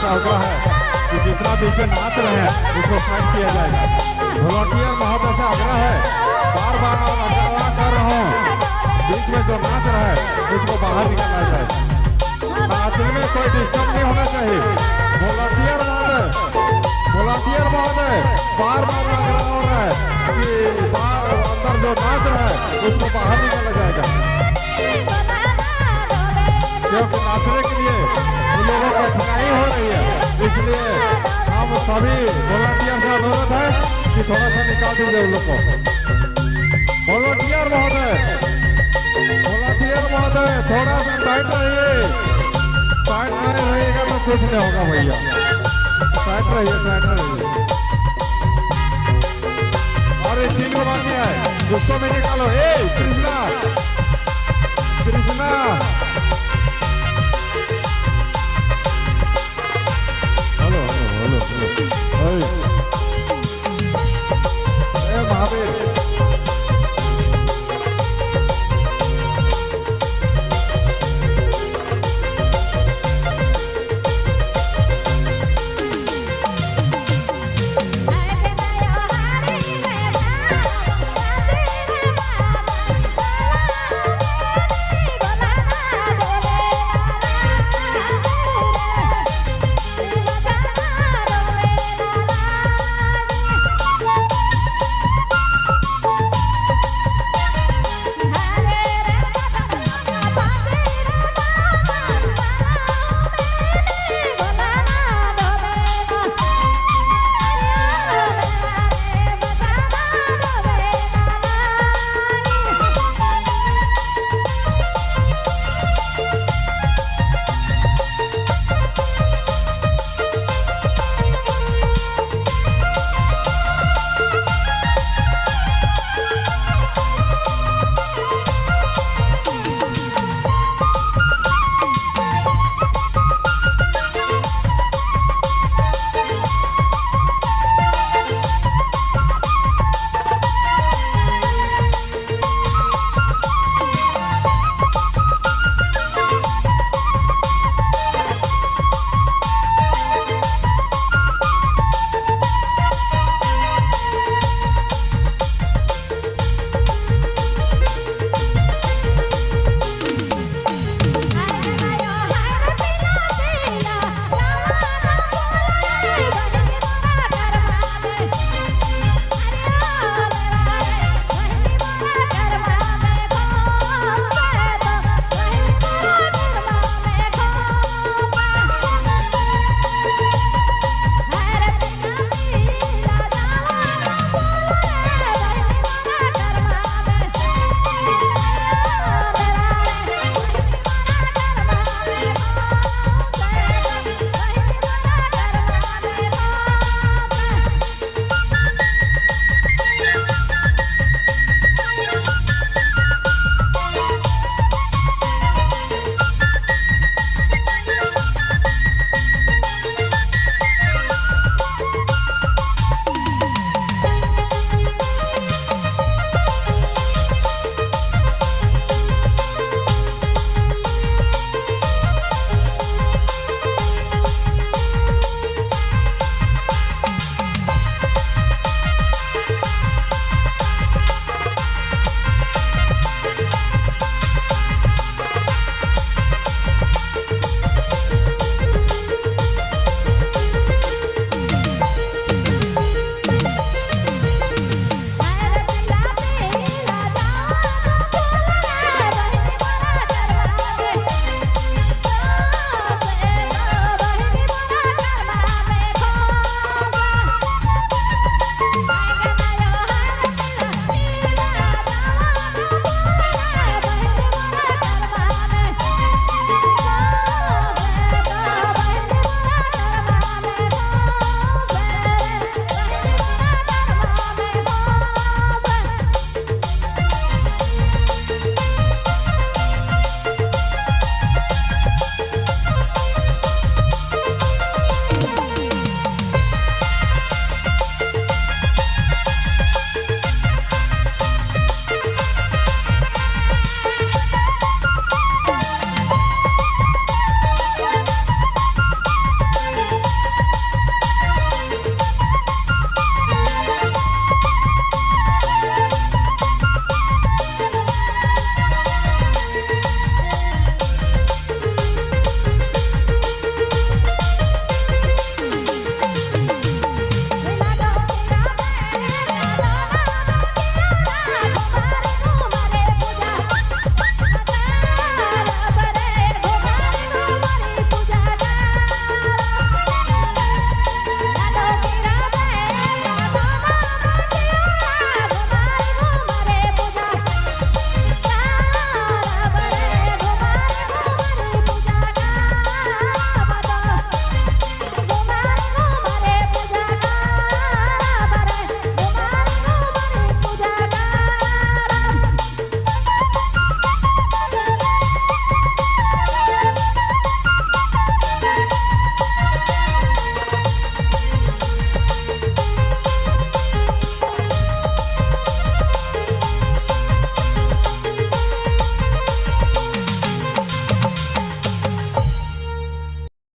ऐसा आग्रह है कि जितना पीछे नाच रहे हैं उसको साइड किया जाएगा। वॉलंटियर महोदय से आग्रह है, बार बार आग्रह कर रहा हूँ, बीच में जो नाच रहा है उसको बाहर निकाला जाए। नाचने में कोई डिस्टर्ब नहीं होना चाहिए। वॉलंटियर महोदय बार बार आग्रह हो रहा है कि बाहर अंदर जो नाच रहा है उसको बाहर निकाला जाएगा, क्योंकि नाचने के लिए उन लोगों को कठिनाई हो रही है। इसलिए हम सभी वॉलंटियर से अनुरोध है कि थोड़ा सा निकाल दीजिए उन लोग को। वॉलंटियर महोदय थोड़ा सा टाइट रहिए, टाइट नहीं रहेगा तो कुछ नहीं होगा भैया, टाइट रहिए। और इस चीज को बाकी है, गुस्सों में निकालो। ए कृष्णा